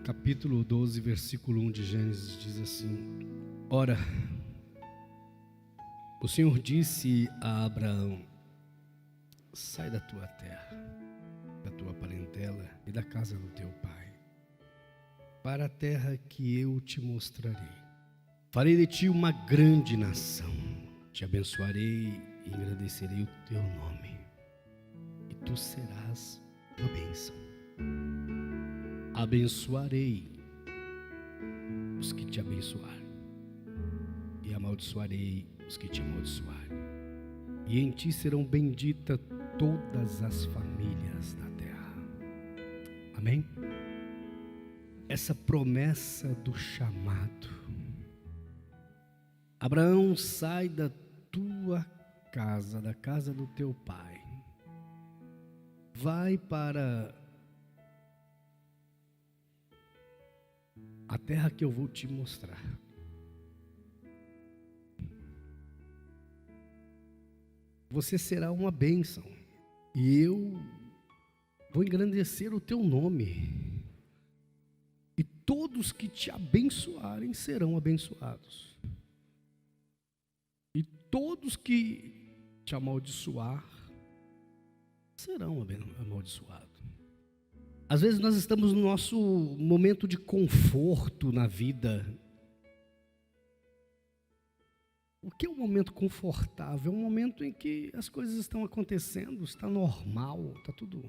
capítulo 12, versículo 1 de Gênesis diz assim: Ora, o Senhor disse a Abraão: sai da tua terra, da tua parentela e da casa do teu pai, para a terra que eu te mostrarei. Farei de ti uma grande nação, te abençoarei e engrandecerei o teu nome, e tu serás uma bênção. Abençoarei os que te abençoarem, e amaldiçoarei os que te amaldiçoarem. E em ti serão benditas todas as famílias da terra. Amém? Essa promessa do chamado. Abraão, sai da tua casa, da casa do teu pai. Vai para a terra que eu vou te mostrar. Você será uma bênção, e eu vou engrandecer o teu nome, e todos que te abençoarem serão abençoados, e todos que te amaldiçoar serão amaldiçoados. Às vezes nós estamos no nosso momento de conforto na vida. O que é um momento confortável? É um momento em que as coisas estão acontecendo, está normal, está tudo.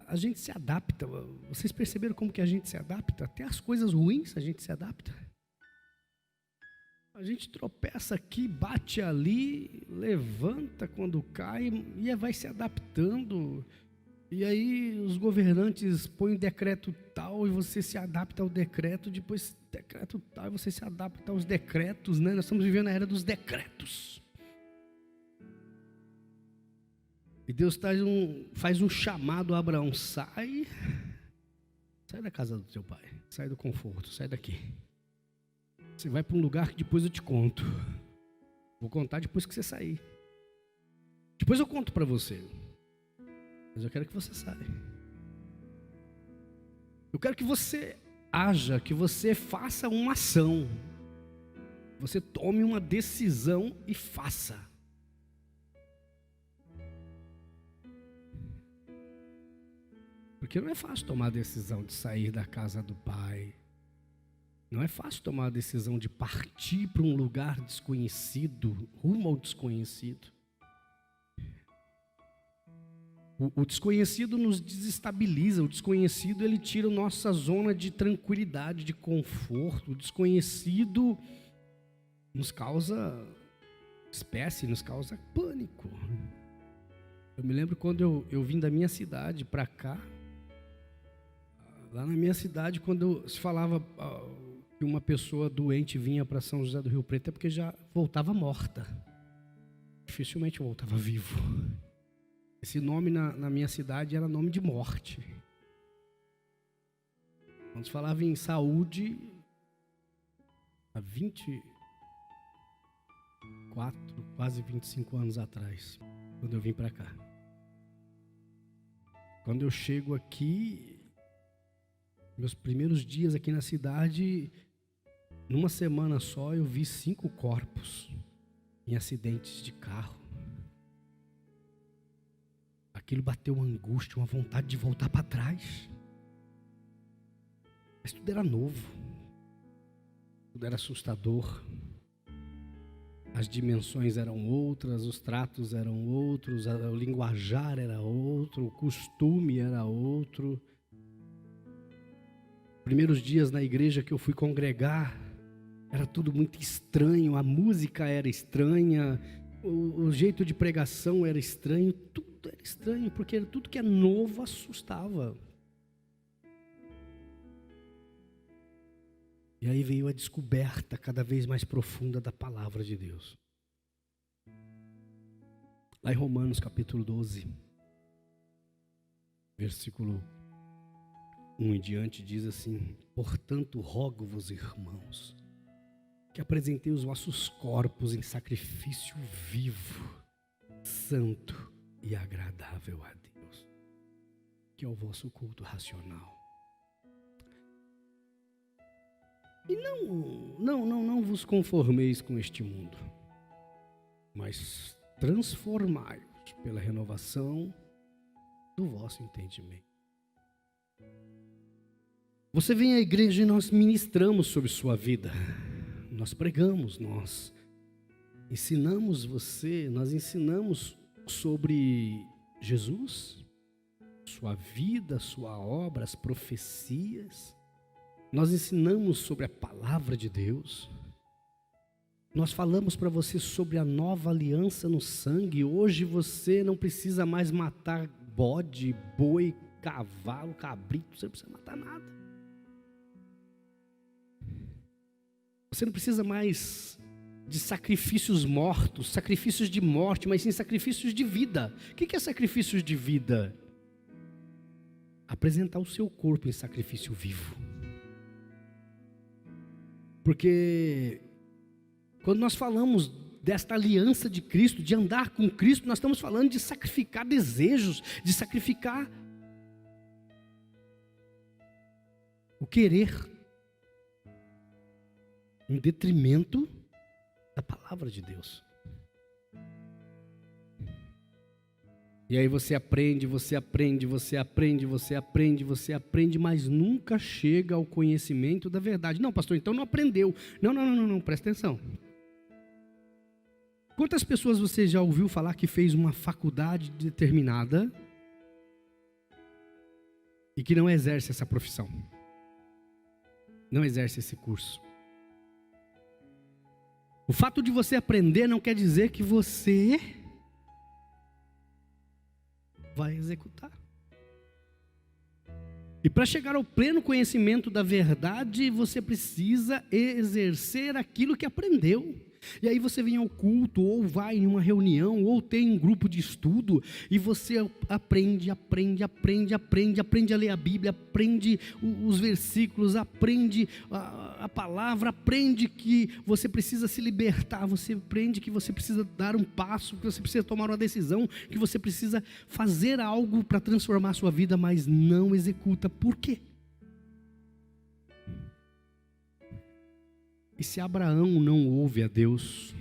A gente se adapta. Vocês perceberam como que a gente se adapta? Até as coisas ruins a gente se adapta. A gente tropeça aqui, bate ali, levanta quando cai e vai se adaptando. E aí os governantes põem decreto tal e você se adapta ao decreto, depois decreto tal e você se adapta aos decretos, né? Nós estamos vivendo a era dos decretos. E Deus faz um chamado a Abraão: sai da casa do teu pai, sai do conforto, sai daqui. Você vai para um lugar que depois eu te conto. Vou contar depois que você sair. Depois eu conto para você. Mas eu quero que você saia. Eu quero que você haja, que você faça uma ação. Você tome uma decisão e faça. Porque não é fácil tomar a decisão de sair da casa do pai. Não é fácil tomar a decisão de partir para um lugar desconhecido, rumo ao desconhecido. O desconhecido nos desestabiliza, o desconhecido ele tira a nossa zona de tranquilidade, de conforto. O desconhecido nos causa espécie, nos causa pânico. Eu me lembro quando eu vim da minha cidade para cá. Lá na minha cidade, quando se falava que uma pessoa doente vinha para São José do Rio Preto, é porque já voltava morta. Dificilmente voltava vivo. Esse nome na minha cidade era nome de morte. Quando se falava em saúde, há 24, quase 25 anos atrás, quando eu vim para cá. Quando eu chego aqui, meus primeiros dias aqui na cidade, numa semana só eu vi 5 corpos em acidentes de carro. Aquilo bateu uma angústia, uma vontade de voltar para trás. Mas tudo era novo. Tudo era assustador. As dimensões eram outras, os tratos eram outros, o linguajar era outro, o costume era outro. Primeiros dias na igreja que eu fui congregar, era tudo muito estranho, a música era estranha, o jeito de pregação era estranho, tudo era estranho, porque tudo que é novo assustava. E aí veio a descoberta cada vez mais profunda da palavra de Deus. Lá em Romanos capítulo 12, versículo 1 em diante, diz assim: portanto, rogo-vos, irmãos, que apresentei os vossos corpos em sacrifício vivo, santo e agradável a Deus, que é o vosso culto racional. E não vos conformeis com este mundo, mas transformai-vos pela renovação do vosso entendimento. Você vem à igreja e nós ministramos sobre sua vida. Nós pregamos, nós ensinamos você, nós ensinamos sobre Jesus, sua vida, sua obra, as profecias. Nós ensinamos sobre a palavra de Deus. Nós falamos para você sobre a nova aliança no sangue. Hoje você não precisa mais matar bode, boi, cavalo, cabrito. Você não precisa matar nada. Você não precisa mais de sacrifícios mortos, sacrifícios de morte, mas sim sacrifícios de vida. O que é sacrifícios de vida? Apresentar o seu corpo em sacrifício vivo. Porque quando nós falamos desta aliança de Cristo, de andar com Cristo, nós estamos falando de sacrificar desejos, de sacrificar o querer, em detrimento da palavra de Deus. E aí você aprende, mas nunca chega ao conhecimento da verdade. Não, pastor, então não aprendeu. Não, presta atenção. Quantas pessoas você já ouviu falar que fez uma faculdade determinada e que não exerce essa profissão? Não exerce esse curso. O fato de você aprender não quer dizer que você vai executar. E para chegar ao pleno conhecimento da verdade, você precisa exercer aquilo que aprendeu. E aí você vem ao culto, ou vai em uma reunião, ou tem um grupo de estudo, e você aprende a ler a Bíblia, aprende os versículos, aprende a palavra, aprende que você precisa se libertar, você aprende que você precisa dar um passo, que você precisa tomar uma decisão, que você precisa fazer algo para transformar a sua vida, mas não executa. Por quê? E se Abraão não ouve a Deus?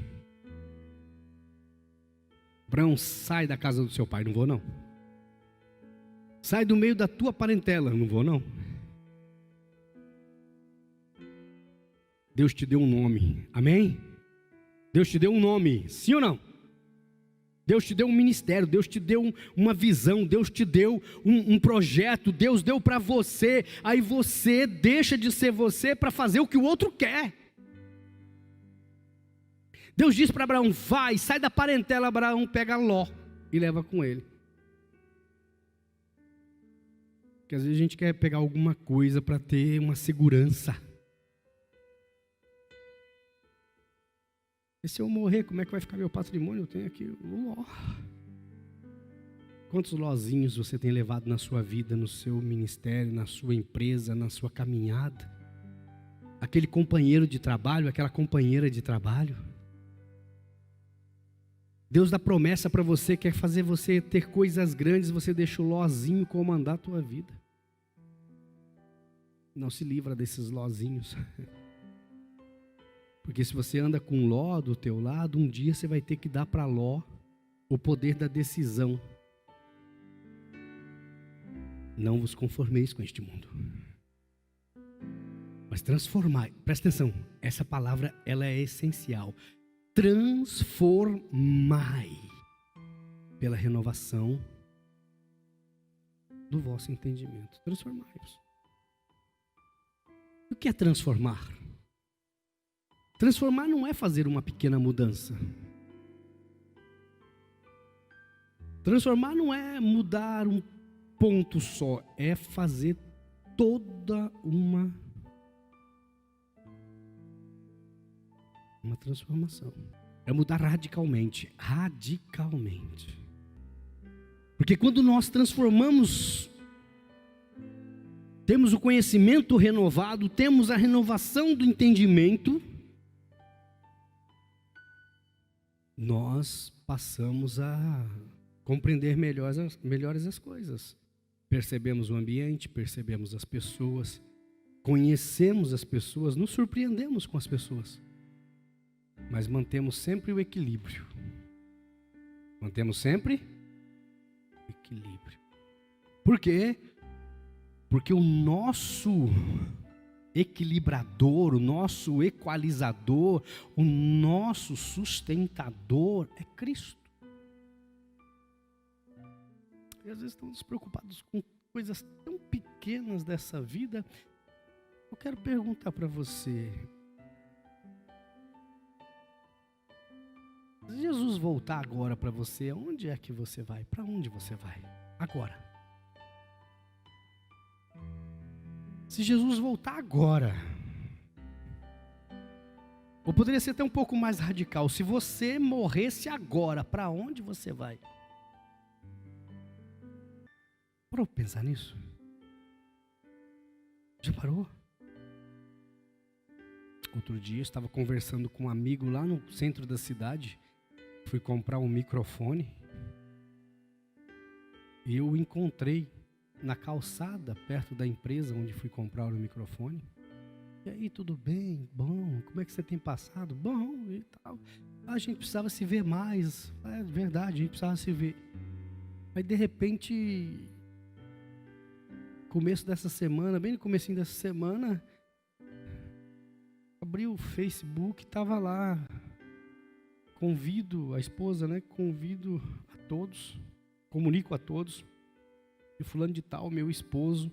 Abraão, sai da casa do seu pai. Não vou não. Sai do meio da tua parentela. Não vou não. Deus te deu um nome. Amém? Deus te deu um nome. Sim ou não? Deus te deu um ministério, Deus te deu uma visão, Deus te deu um projeto, Deus deu para você. Aí você deixa de ser você para fazer o que o outro quer. Deus disse para Abraão, vai, sai da parentela. Abraão pega Ló e leva com ele. Porque às vezes a gente quer pegar alguma coisa para ter uma segurança. E se eu morrer, como é que vai ficar meu patrimônio? Eu tenho aqui o Ló. Quantos Lózinhos você tem levado na sua vida, no seu ministério, na sua empresa, na sua caminhada? Aquele companheiro de trabalho, aquela companheira de trabalho. Deus dá promessa para você, quer fazer você ter coisas grandes, você deixa o Lózinho comandar a tua vida. Não se livra desses Lózinhos. Porque se você anda com Ló do teu lado, um dia você vai ter que dar para Ló o poder da decisão. Não vos conformeis com este mundo, mas transformai. Presta atenção, essa palavra ela é essencial. Transformai pela renovação do vosso entendimento. Transformai-vos. O que é transformar? Transformar não é fazer uma pequena mudança. Transformar não é mudar um ponto só, é fazer toda uma transformação. É mudar radicalmente. Radicalmente. Porque quando nós transformamos, temos o conhecimento renovado, temos a renovação do entendimento, nós passamos a compreender melhores as coisas. Percebemos o ambiente, percebemos as pessoas, conhecemos as pessoas, nos surpreendemos com as pessoas, mas mantemos sempre o equilíbrio. Mantemos sempre o equilíbrio. Por quê? Porque o nosso equilibrador, o nosso equalizador, o nosso sustentador é Cristo. E às vezes estamos preocupados com coisas tão pequenas dessa vida. Eu quero perguntar para você: se Jesus voltar agora para você, onde é que você vai? Para onde você vai? Agora. Se Jesus voltar agora, ou poderia ser até um pouco mais radical, se você morresse agora, para onde você vai? Parou para pensar nisso? Já parou? Outro dia eu estava conversando com um amigo lá no centro da cidade. Fui comprar um microfone. E eu o encontrei na calçada, perto da empresa onde fui comprar o microfone. E aí, tudo bem? Bom, como é que você tem passado? Bom, e tal. A gente precisava se ver mais. É verdade, a gente precisava se ver. Aí, de repente, começo dessa semana, bem no comecinho dessa semana, abri o Facebook, estava lá, convido a esposa, né? Convido a todos, comunico a todos, e fulano de tal, meu esposo,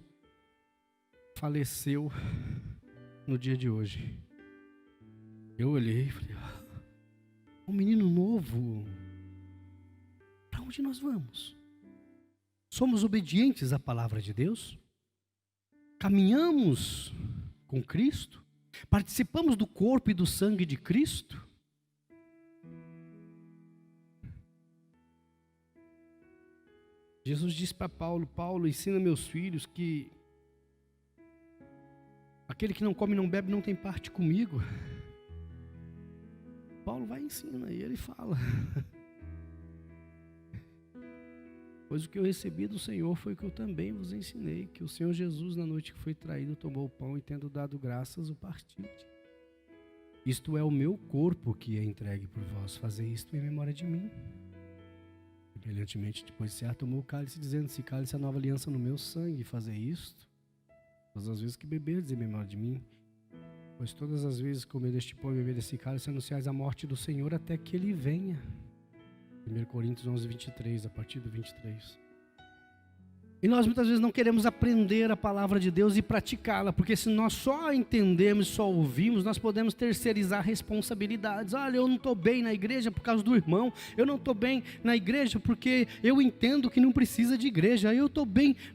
faleceu no dia de hoje. Eu olhei e falei, um menino novo, para onde nós vamos? Somos obedientes à palavra de Deus? Caminhamos com Cristo? Participamos do corpo e do sangue de Cristo? Jesus disse para Paulo: Paulo, ensina meus filhos que aquele que não come e não bebe não tem parte comigo. Paulo vai e ensina, e ele fala: pois o que eu recebi do Senhor foi o que eu também vos ensinei, que o Senhor Jesus, na noite que foi traído, tomou o pão e, tendo dado graças, o partiu. Isto é o meu corpo que é entregue por vós, fazei isto em memória de mim. Semelhantemente, depois de cear, tomou o cálice, dizendo: esse cálice é a nova aliança no meu sangue, fazei isto todas as vezes que beberdes em memória de mim. Pois todas as vezes que comer deste pão e beber desse cálice, anunciais a morte do Senhor até que Ele venha. 1 Coríntios 11, 23, a partir do 23. E nós muitas vezes não queremos aprender a palavra de Deus e praticá-la, porque se nós só entendemos, só ouvimos, nós podemos terceirizar responsabilidades. Olha, eu não estou bem na igreja por causa do irmão, eu não estou bem na igreja porque eu entendo que não precisa de igreja, eu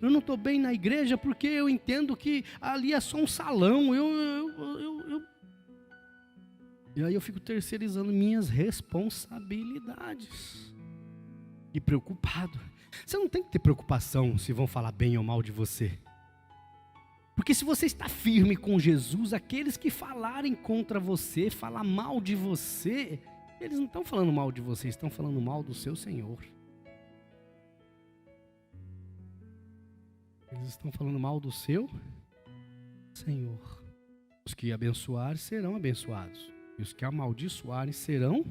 não estou bem na igreja porque eu entendo que ali é só um salão, E aí eu fico terceirizando minhas responsabilidades e preocupado. Você não tem que ter preocupação se vão falar bem ou mal de você. Porque se você está firme com Jesus, aqueles que falarem contra você, falar mal de você, eles não estão falando mal de você, estão falando mal do seu Senhor. Eles estão falando mal do seu Senhor. Os que abençoarem serão abençoados, e os que amaldiçoarem serão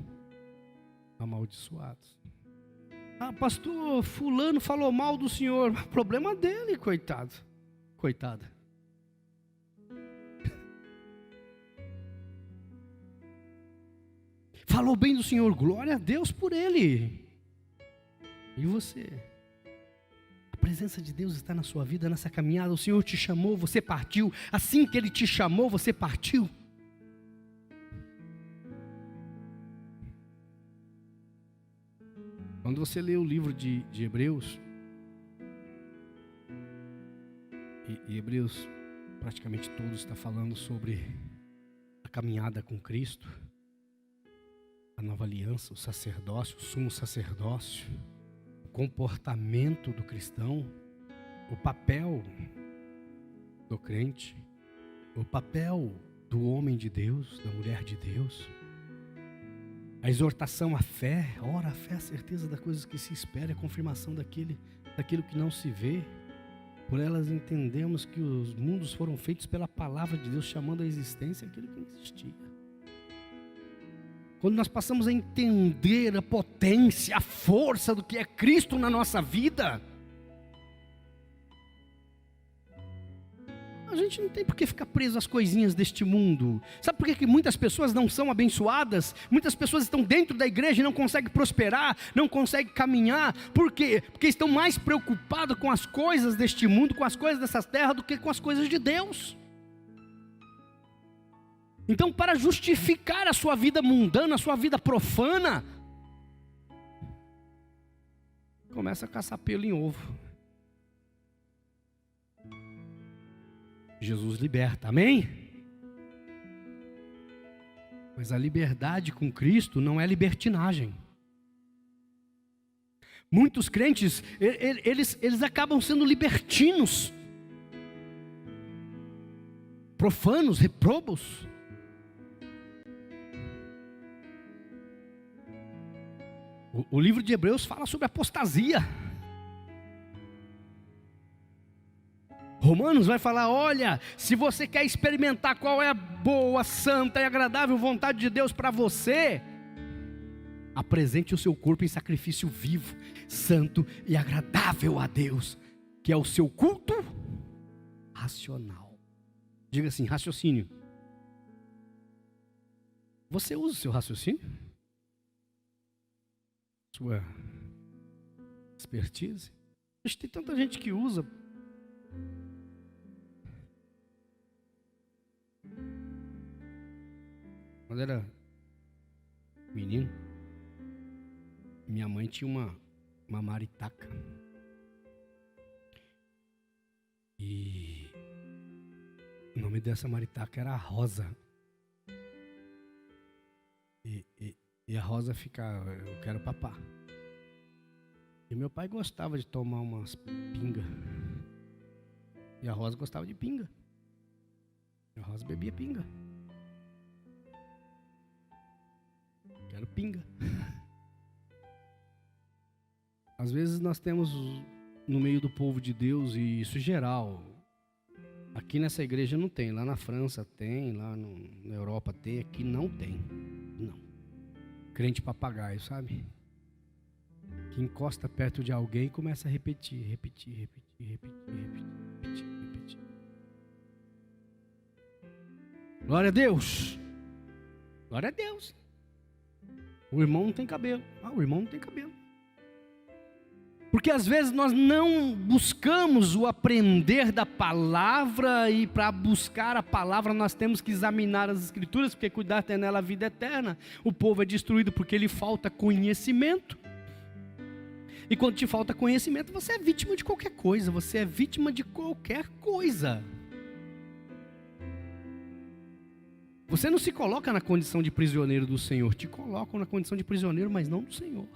amaldiçoados. Ah, pastor, fulano falou mal do senhor. Problema dele, coitado. Coitada. Falou bem do senhor, glória a Deus por ele. E você? A presença de Deus está na sua vida, nessa caminhada. O Senhor te chamou, você partiu. Assim que Ele te chamou, você partiu. Quando você lê o livro de Hebreus, e Hebreus praticamente todo está falando sobre a caminhada com Cristo, a nova aliança, o sacerdócio, o sumo sacerdócio, o comportamento do cristão, o papel do crente, o papel do homem de Deus, da mulher de Deus, a exortação à fé. Ora, a fé é a certeza das coisas que se espera, a confirmação daquilo que não se vê. Por elas entendemos que os mundos foram feitos pela palavra de Deus, chamando à existência aquilo que não existia. Quando nós passamos a entender a potência, a força do que é Cristo na nossa vida, a gente não tem por que ficar preso às coisinhas deste mundo. Sabe por que muitas pessoas não são abençoadas? Muitas pessoas estão dentro da igreja e não conseguem prosperar, não conseguem caminhar. Por quê? Porque estão mais preocupados com as coisas deste mundo, com as coisas dessa terra, do que com as coisas de Deus. Então, para justificar a sua vida mundana, a sua vida profana, começa a caçar pelo em ovo. Jesus liberta, amém? Mas a liberdade com Cristo não é libertinagem. Muitos crentes, eles acabam sendo libertinos, profanos, reprobos. O livro de Hebreus fala sobre apostasia. Romanos vai falar, olha, se você quer experimentar qual é a boa, santa e agradável vontade de Deus para você, apresente o seu corpo em sacrifício vivo, santo e agradável a Deus, que é o seu culto racional. Diga assim, raciocínio. Você usa o seu raciocínio? Sua expertise? Mas tem tanta gente que usa. Quando era menino, minha mãe tinha uma maritaca. E o nome dessa maritaca era Rosa. E a Rosa fica, eu quero papá. E meu pai gostava de tomar umas pinga. E a Rosa gostava de pinga. E a Rosa bebia pinga. Quero pinga. Às vezes nós temos no meio do povo de Deus, e isso é geral. Aqui nessa igreja não tem, lá na França tem, lá na Europa tem, aqui não tem. Não. Crente papagaio, sabe? Que encosta perto de alguém e começa a repetir. Glória a Deus. Glória a Deus. O irmão não tem cabelo. O irmão não tem cabelo. Porque às vezes nós não buscamos o aprender da palavra, e para buscar a palavra nós temos que examinar as escrituras, porque cuidar tem nela a vida eterna. O povo é destruído porque lhe falta conhecimento. E quando te falta conhecimento, você é vítima de qualquer coisa. Você é vítima de qualquer coisa. Você não se coloca na condição de prisioneiro do Senhor. Te colocam na condição de prisioneiro, mas não do Senhor.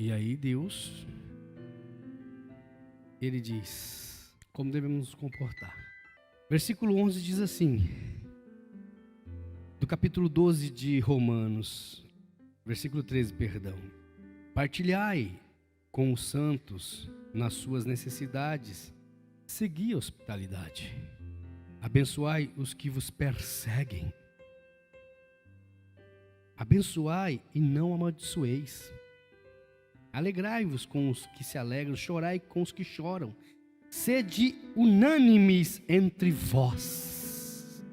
E aí Deus, Ele diz como devemos nos comportar. Versículo 11 diz assim, do capítulo 12 de Romanos, versículo 13, perdão. Partilhai com os santos nas suas necessidades, segui a hospitalidade, abençoai os que vos perseguem, abençoai e não amaldiçoeis. Alegrai-vos com os que se alegram, chorai com os que choram. Sede unânimes entre vós.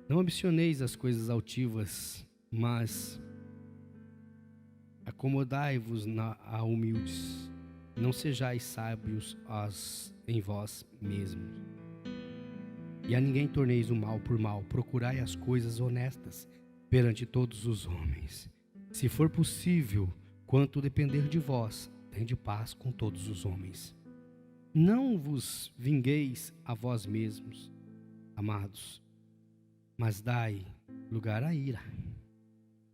Não ambicioneis as coisas altivas, mas acomodai-vos a humildes. Não sejais sábios em vós mesmos. E a ninguém torneis o mal por mal. Procurai as coisas honestas perante todos os homens. Se for possível, quanto depender de vós, tende paz com todos os homens. Não vos vingueis a vós mesmos, amados, mas dai lugar à ira,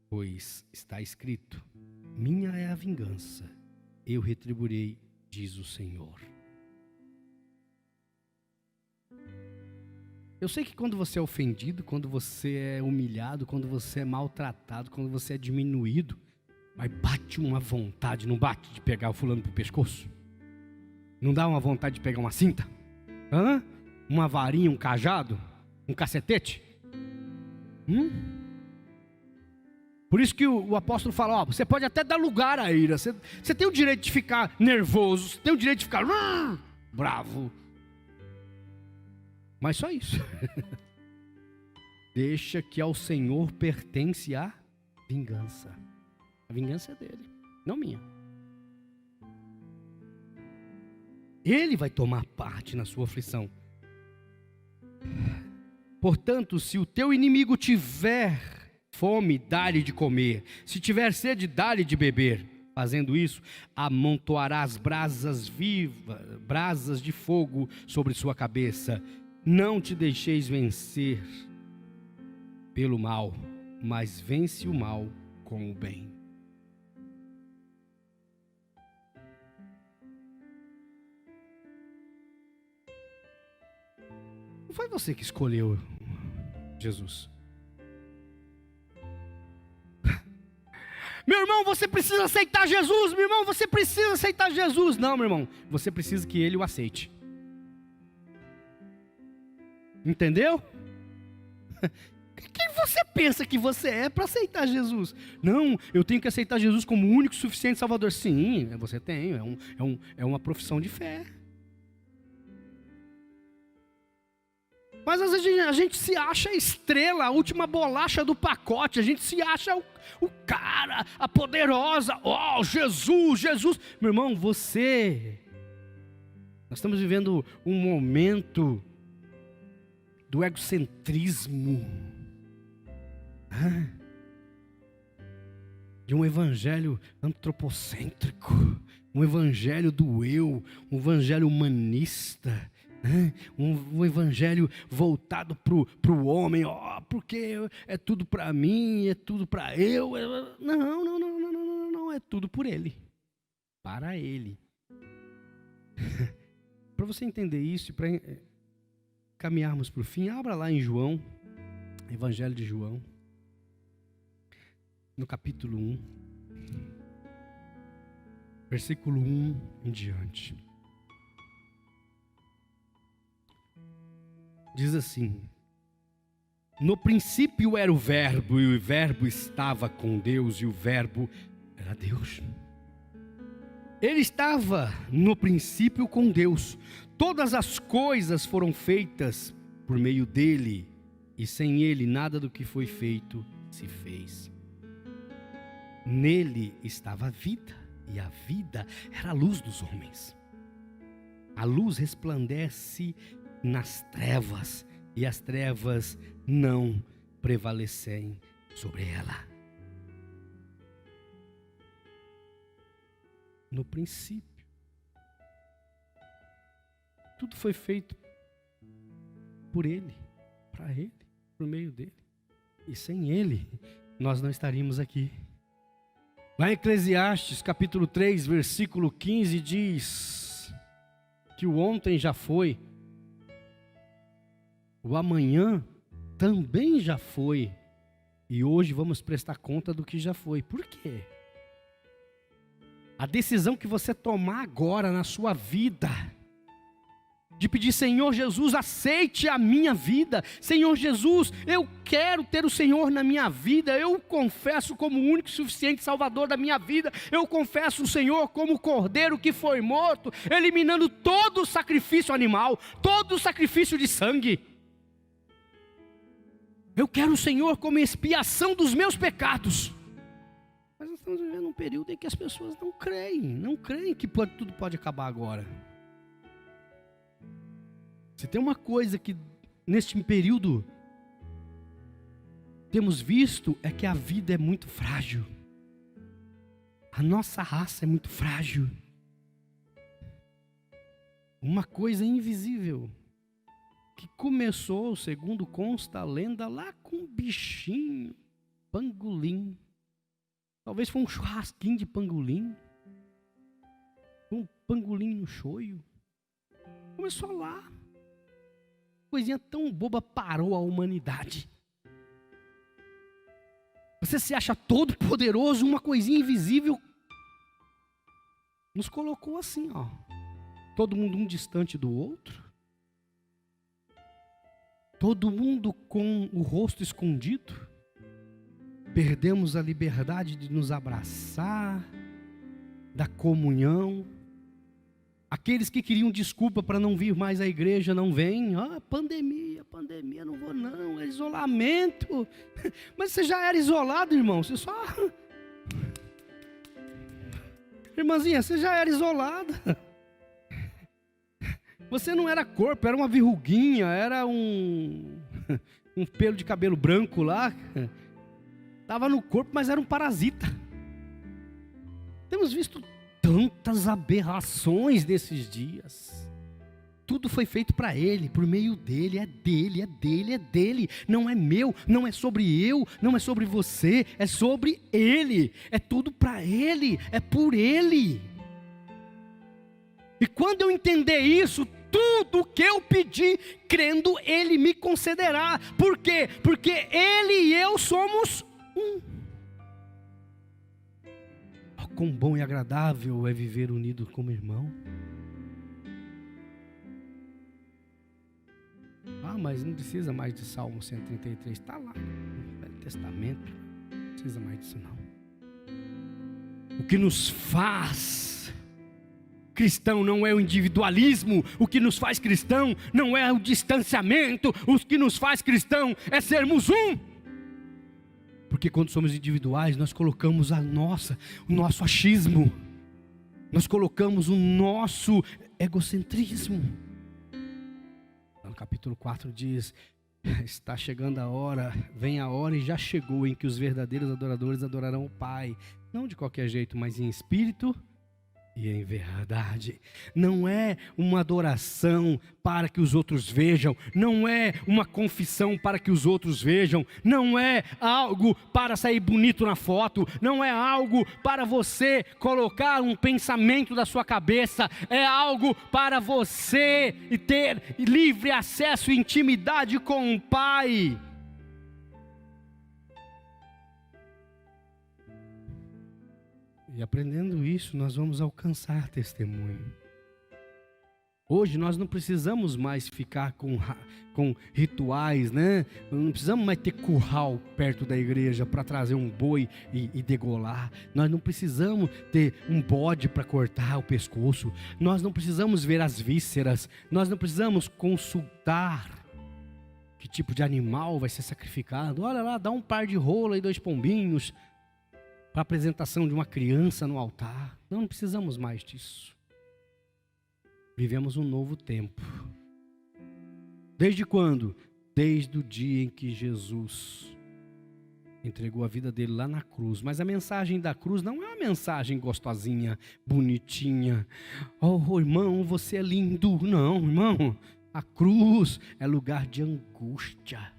pois está escrito, minha é a vingança, eu retribuirei, diz o Senhor. Eu sei que quando você é ofendido, quando você é humilhado, quando você é maltratado, quando você é diminuído, mas bate uma vontade, não bate, de pegar o fulano pro pescoço? Não dá uma vontade de pegar uma cinta? Hã? Uma varinha, um cajado? Um cacetete? Por isso que o apóstolo fala, ó, você pode até dar lugar à ira, você tem o direito de ficar nervoso, você tem o direito de ficar bravo, mas só isso. Deixa que ao Senhor pertence a vingança. A vingança é dele, não minha. Ele vai tomar parte na sua aflição. Portanto, se o teu inimigo tiver fome, dá-lhe de comer. Se tiver sede, dá-lhe de beber. Fazendo isso, amontoarás brasas vivas, brasas de fogo sobre sua cabeça. Não te deixeis vencer pelo mal, mas vence o mal com o bem. Não foi você que escolheu Jesus. Meu irmão, você precisa aceitar Jesus. Meu irmão, você precisa aceitar Jesus. Não, meu irmão, você precisa que Ele o aceite. Entendeu? Quem você pensa que você é para aceitar Jesus? Não, eu tenho que aceitar Jesus como o único e suficiente Salvador. Sim, você tem, é uma profissão de fé. Mas às vezes a gente se acha a estrela, a última bolacha do pacote. A gente se acha o cara, a poderosa. Oh, Jesus, Jesus. Meu irmão, nós estamos vivendo um momento do egocentrismo. De um evangelho antropocêntrico. Um evangelho do eu. Um evangelho humanista. Um evangelho voltado para o homem, porque é tudo para mim, é tudo para eu. Não, é tudo por ele, para ele. Para você entender isso e para caminharmos para o fim, abra lá em João, Evangelho de João, no capítulo 1, versículo 1 em diante. Diz assim: no princípio era o verbo, e o verbo estava com Deus, e o verbo era Deus. Ele estava no princípio com Deus. Todas as coisas foram feitas por meio dele, e sem ele nada do que foi feito se fez. Nele estava a vida, e a vida era a luz dos homens. A luz resplandece nas trevas, e as trevas não prevalecem sobre ela. No princípio, tudo foi feito por Ele, para Ele, por meio dEle. E sem Ele, nós não estaríamos aqui. Lá em Eclesiastes, capítulo 3, versículo 15, diz que o ontem já foi, o amanhã também já foi, e hoje vamos prestar conta do que já foi. Por quê? A decisão que você tomar agora na sua vida, de pedir: Senhor Jesus, aceite a minha vida. Senhor Jesus, eu quero ter o Senhor na minha vida. Eu confesso como o único e suficiente Salvador da minha vida. Eu confesso o Senhor como o cordeiro que foi morto, eliminando todo o sacrifício animal, todo o sacrifício de sangue. Eu quero o Senhor como expiação dos meus pecados. Mas nós estamos vivendo um período em que as pessoas não creem que tudo pode acabar agora. Se tem uma coisa que neste período temos visto, é que a vida é muito frágil. A nossa raça é muito frágil. Uma coisa invisível, que começou, segundo consta a lenda, lá com um bichinho, pangolim. Talvez foi um churrasquinho de pangolim. Um pangolim no shoyu. Começou lá. Coisinha tão boba parou a humanidade. Você se acha todo poderoso, uma coisinha invisível nos colocou assim, ó. Todo mundo um distante do outro? Todo mundo com o rosto escondido? Perdemos a liberdade de nos abraçar, da comunhão. Aqueles que queriam desculpa para não vir mais à igreja não vêm. Pandemia, não vou não, é isolamento. Mas você já era isolado, irmão, você só... Irmãzinha, você já era isolada. Você não era corpo, era uma verruguinha, era um pelo de cabelo branco lá. Estava no corpo, mas era um parasita. Temos visto tantas aberrações nesses dias. Tudo foi feito para Ele, por meio dEle, é dEle, é dEle, é dEle. Não é meu, não é sobre eu, não é sobre você, é sobre Ele. É tudo para Ele, é por Ele. E quando eu entender isso, tudo o que eu pedir, crendo, Ele me concederá. Por quê? Porque Ele e eu somos um. Oh, quão bom e agradável é viver unido como irmão. Mas não precisa mais de Salmo 133, está lá no Velho Testamento, não precisa mais disso não. O que nos faz cristão não é o individualismo, o que nos faz cristão não é o distanciamento, o que nos faz cristão é sermos um. Porque quando somos individuais, nós colocamos o nosso achismo, nós colocamos o nosso egocentrismo. No capítulo 4 diz: está chegando a hora, vem a hora e já chegou, em que os verdadeiros adoradores adorarão o Pai, não de qualquer jeito, mas em espírito e em verdade. Não é uma adoração para que os outros vejam, não é uma confissão para que os outros vejam, não é algo para sair bonito na foto, não é algo para você colocar um pensamento da sua cabeça, é algo para você ter livre acesso e intimidade com o Pai. E aprendendo isso, nós vamos alcançar testemunho. Hoje nós não precisamos mais ficar com rituais, né? Não precisamos mais ter curral perto da igreja para trazer um boi e degolar. Nós não precisamos ter um bode para cortar o pescoço. Nós não precisamos ver as vísceras. Nós não precisamos consultar que tipo de animal vai ser sacrificado. Olha lá, dá um par de rola e 2 pombinhos para a apresentação de uma criança no altar. Não precisamos mais disso. Vivemos um novo tempo. Desde quando? Desde o dia em que Jesus entregou a vida dele lá na cruz. Mas a mensagem da cruz não é uma mensagem gostosinha, bonitinha. Oh, irmão, você é lindo. Não, irmão. A cruz é lugar de angústia.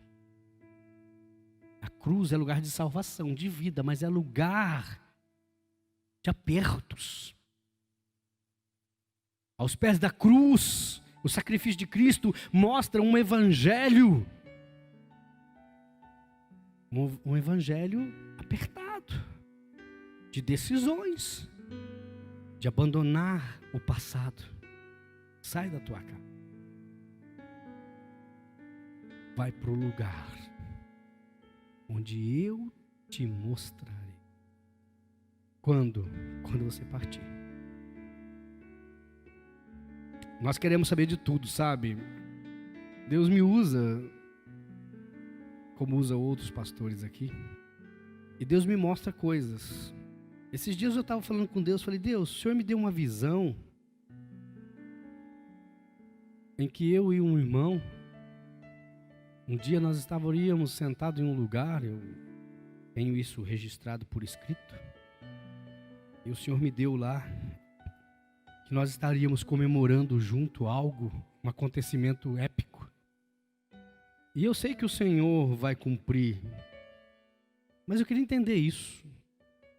A cruz é lugar de salvação, de vida, mas é lugar de apertos. Aos pés da cruz, o sacrifício de Cristo mostra um evangelho. Um evangelho apertado, de decisões, de abandonar o passado. Sai da tua casa. Vai para o lugar onde eu te mostrarei. Quando? Quando você partir. Nós queremos saber de tudo, sabe? Deus me usa como usa outros pastores aqui. E Deus me mostra coisas. Esses dias eu estava falando com Deus, falei: Deus, o Senhor me deu uma visão em que eu e um irmão, um dia nós estávamos sentados em um lugar, eu tenho isso registrado por escrito, e o Senhor me deu lá, que nós estaríamos comemorando junto algo, um acontecimento épico. E eu sei que o Senhor vai cumprir, mas eu queria entender isso,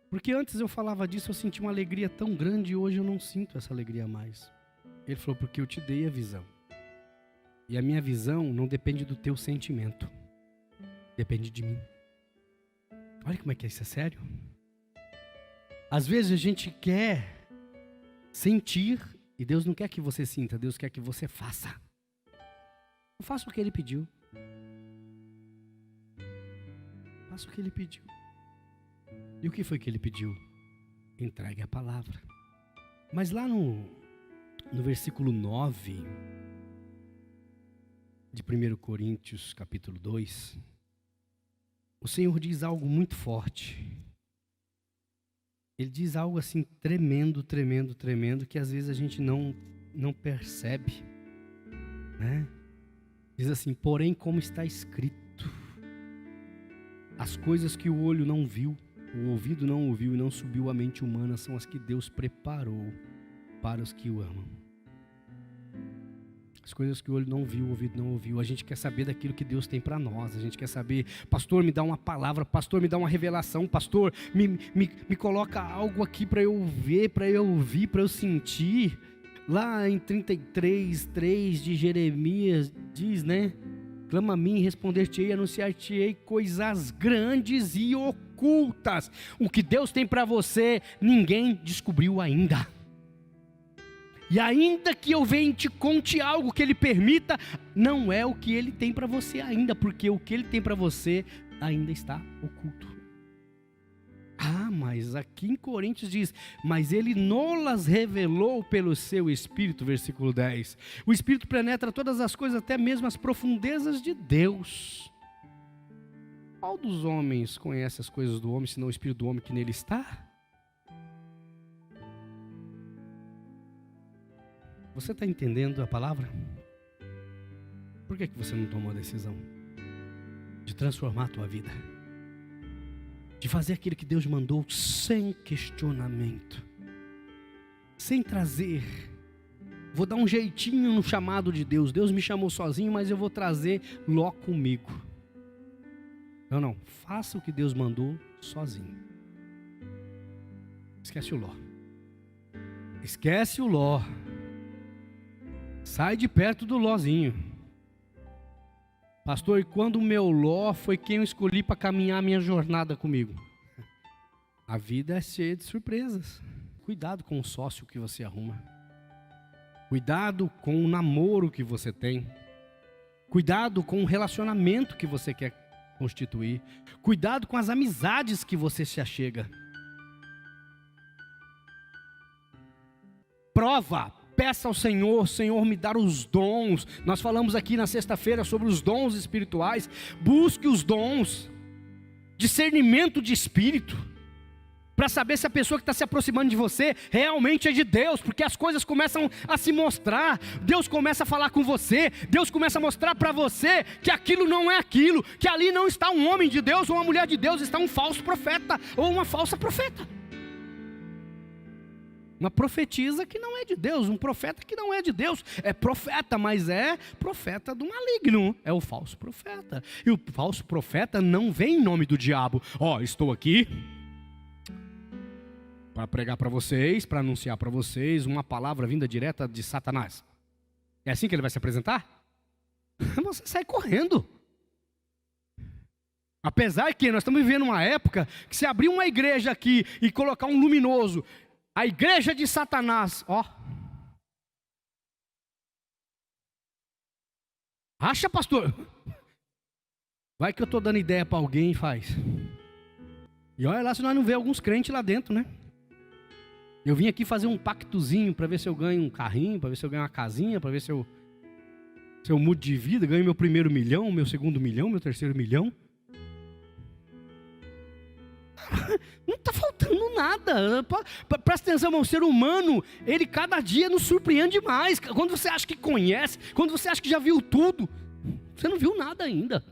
porque antes eu falava disso, eu sentia uma alegria tão grande, e hoje eu não sinto essa alegria mais. Ele falou: porque eu te dei a visão. E a minha visão não depende do teu sentimento. Depende de mim. Olha como é que isso é sério. Às vezes a gente quer sentir E Deus não quer que você sinta, Deus quer que você faça. Faça o que Ele pediu. Faça o que Ele pediu. E o que foi que Ele pediu? Entregue a palavra. Mas lá no versículo 9 de 1 Coríntios capítulo 2, o Senhor diz algo muito forte. Ele diz algo assim tremendo, tremendo, tremendo, que às vezes a gente não percebe, né? Diz assim: porém, como está escrito, as coisas que o olho não viu, o ouvido não ouviu e não subiu à mente humana são as que Deus preparou para os que o amam. As coisas que o olho não viu, o ouvido não ouviu. A gente quer saber daquilo que Deus tem para nós. A gente quer saber, pastor, me dá uma palavra, pastor, me dá uma revelação, pastor, me coloca algo aqui para eu ver, para eu ouvir, para eu sentir. Lá em 33:3 de Jeremias diz, né? Clama a mim, responder-te-ei, anunciar-te-ei coisas grandes e ocultas. O que Deus tem para você, ninguém descobriu ainda. E ainda que eu venha e te conte algo que Ele permita, não é o que Ele tem para você ainda, porque o que Ele tem para você ainda está oculto. Ah, mas aqui em Coríntios diz, mas Ele nolas revelou pelo seu Espírito, versículo 10. O Espírito penetra todas as coisas, até mesmo as profundezas de Deus. Qual dos homens conhece as coisas do homem, senão o Espírito do homem que nele está? Você está entendendo a palavra? Por que você não tomou a decisão de transformar a tua vida? De fazer aquilo que Deus mandou sem questionamento, sem trazer. Vou dar um jeitinho no chamado de Deus. Deus me chamou sozinho, mas eu vou trazer Ló comigo. Não, faça o que Deus mandou sozinho. Esquece o Ló. Esquece o Ló. Sai de perto do Lózinho. Pastor, e quando o meu Ló foi quem eu escolhi para caminhar a minha jornada comigo? A vida é cheia de surpresas. Cuidado com o sócio que você arruma. Cuidado com o namoro que você tem. Cuidado com o relacionamento que você quer constituir. Cuidado com as amizades que você se achega. Prova. Peça ao Senhor, Senhor, me dar os dons. Nós falamos aqui na sexta-feira sobre os dons espirituais. Busque os dons. Discernimento de espírito. Para saber se a pessoa que está se aproximando de você realmente é de Deus. Porque as coisas começam a se mostrar. Deus começa a falar com você. Deus começa a mostrar para você que aquilo não é aquilo. Que ali não está um homem de Deus ou uma mulher de Deus. Está um falso profeta ou uma falsa profeta. Uma profetisa que não é de Deus, um profeta que não é de Deus. É profeta, mas é profeta do maligno. É o falso profeta. E o falso profeta não vem em nome do diabo. Estou aqui para pregar para vocês, para anunciar para vocês uma palavra vinda direta de Satanás. É assim que ele vai se apresentar? Você sai correndo. Apesar que nós estamos vivendo uma época que se abrir uma igreja aqui e colocar um luminoso, a igreja de Satanás, acha, pastor? Vai que eu estou dando ideia para alguém e faz. E olha lá se nós não vê alguns crentes lá dentro, né? Eu vim aqui fazer um pactozinho para ver se eu ganho um carrinho, para ver se eu ganho uma casinha, para ver se eu mudo de vida, ganho meu primeiro milhão, meu segundo milhão, meu terceiro milhão. Não está faltando nada. Presta atenção, irmão, o ser humano, ele cada dia nos surpreende mais. Quando você acha que conhece, quando você acha que já viu tudo, você não viu nada ainda.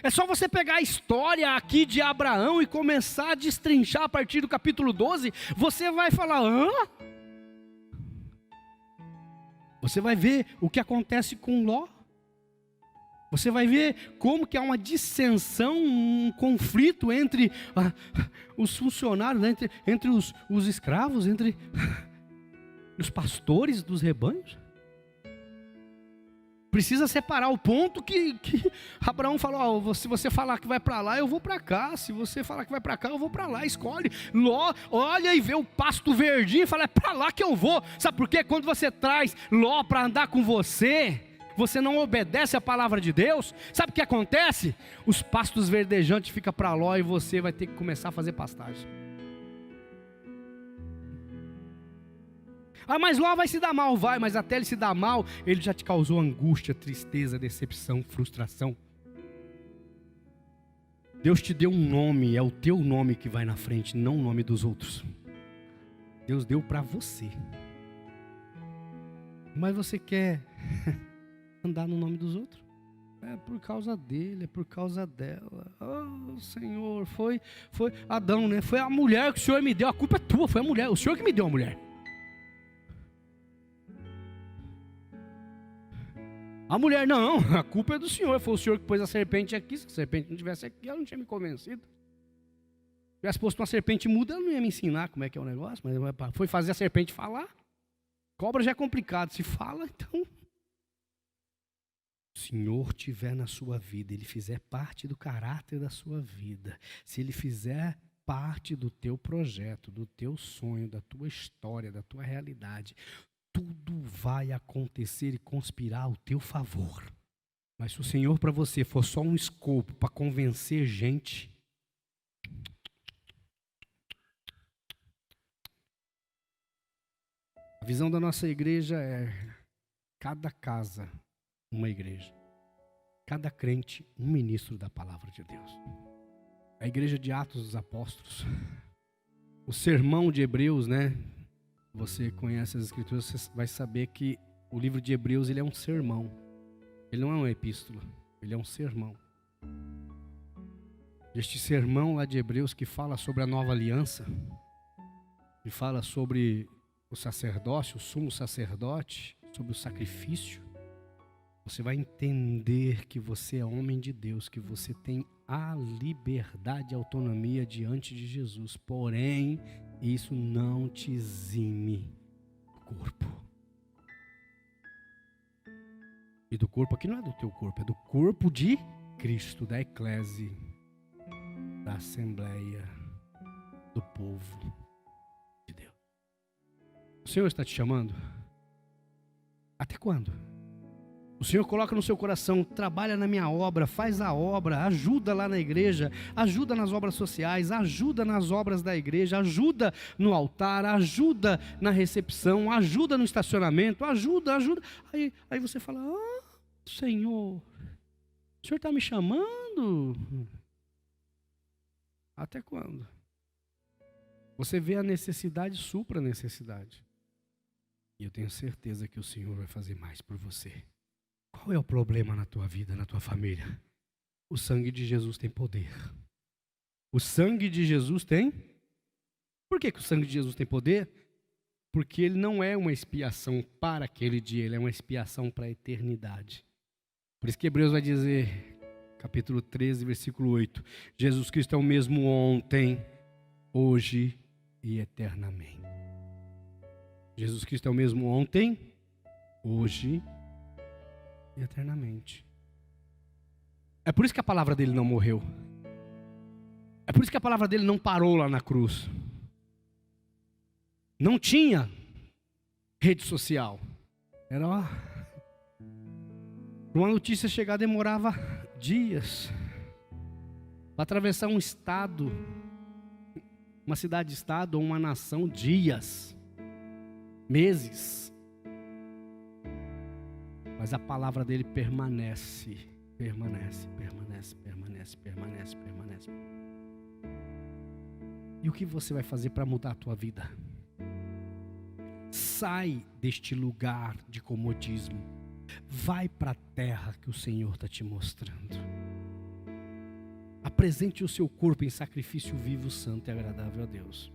É só você pegar a história aqui de Abraão e começar a destrinchar a partir do capítulo 12, você vai falar, Você vai ver o que acontece com Ló. Você vai ver como que há uma dissensão, um conflito entre os funcionários, né? entre os escravos, entre os pastores dos rebanhos. Precisa separar o ponto que Abraão falou, se você falar que vai para lá, eu vou para cá. Se você falar que vai para cá, eu vou para lá. Escolhe. Ló olha e vê o pasto verdinho e fala, é para lá que eu vou. Sabe por quê? Quando você traz Ló para andar com você não obedece a palavra de Deus. Sabe o que acontece? Os pastos verdejantes ficam para Ló e você vai ter que começar a fazer pastagem. Mas Ló vai se dar mal, vai, mas até ele se dar mal, ele já te causou angústia, tristeza, decepção, frustração. Deus te deu um nome, é o teu nome que vai na frente, não o nome dos outros. Deus deu para você. Mas você quer andar no nome dos outros? É por causa dele, é por causa dela. Oh, Senhor, foi Adão, né? Foi a mulher que o Senhor me deu, a culpa é tua, foi a mulher, o Senhor que me deu a mulher. A mulher, não, a culpa é do Senhor. Foi o Senhor que pôs a serpente aqui. Se a serpente não tivesse aqui, ela não tinha me convencido. Se tivesse posto uma serpente muda, ela não ia me ensinar como é que é o negócio. Mas foi fazer a serpente falar. Cobra já é complicado. Se fala, então. O Senhor tiver na sua vida, Ele fizer parte do caráter da sua vida. Se Ele fizer parte do teu projeto, do teu sonho, da tua história, da tua realidade, tudo vai acontecer e conspirar ao teu favor. Mas se o Senhor para você for só um escopo para convencer gente, a visão da nossa igreja é cada casa uma igreja, cada crente um ministro da palavra de Deus. A igreja de Atos dos Apóstolos, o sermão de Hebreus, né? Você conhece as escrituras, você vai saber que o livro de Hebreus, ele é um sermão. Ele não é uma epístola, ele é um sermão. Este sermão lá de Hebreus que fala sobre a nova aliança, que fala sobre o sacerdócio, o sumo sacerdote, sobre o sacrifício, você vai entender que você é homem de Deus, que você tem a liberdade e autonomia diante de Jesus. Porém, isso não te exime do corpo. E do corpo aqui não é do teu corpo, é do corpo de Cristo, da eclésia, da assembleia, do povo de Deus. O Senhor está te chamando? Até quando? O Senhor coloca no seu coração, trabalha na minha obra, faz a obra, ajuda lá na igreja, ajuda nas obras sociais, ajuda nas obras da igreja, ajuda no altar, ajuda na recepção, ajuda no estacionamento, ajuda. Aí você fala, Senhor, o Senhor está me chamando? Até quando? Você vê a necessidade, supra a necessidade. E eu tenho certeza que o Senhor vai fazer mais por você. Qual é o problema na tua vida, na tua família? O sangue de Jesus tem poder. O sangue de Jesus tem? Por que o sangue de Jesus tem poder? Porque ele não é uma expiação para aquele dia, ele é uma expiação para a eternidade. Por isso que Hebreus vai dizer, capítulo 13, versículo 8, Jesus Cristo é o mesmo ontem, hoje e eternamente. Jesus Cristo é o mesmo ontem, hoje e eternamente. É por isso que a palavra dele não morreu. É por isso que a palavra dele não parou lá na cruz. Não tinha rede social. Era uma notícia chegar demorava dias. Para atravessar um estado, uma cidade-estado ou uma nação, dias, meses. Mas a palavra dele permanece. E o que você vai fazer para mudar a tua vida? Sai deste lugar de comodismo. Vai para a terra que o Senhor está te mostrando. Apresente o seu corpo em sacrifício vivo, santo e agradável a Deus.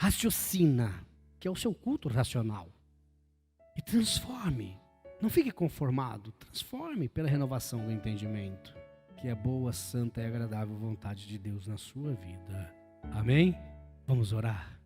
Raciocina, que é o seu culto racional. E transforme. Não fique conformado, transforme pela renovação do entendimento, que é boa, santa e agradável vontade de Deus na sua vida. Amém? Vamos orar.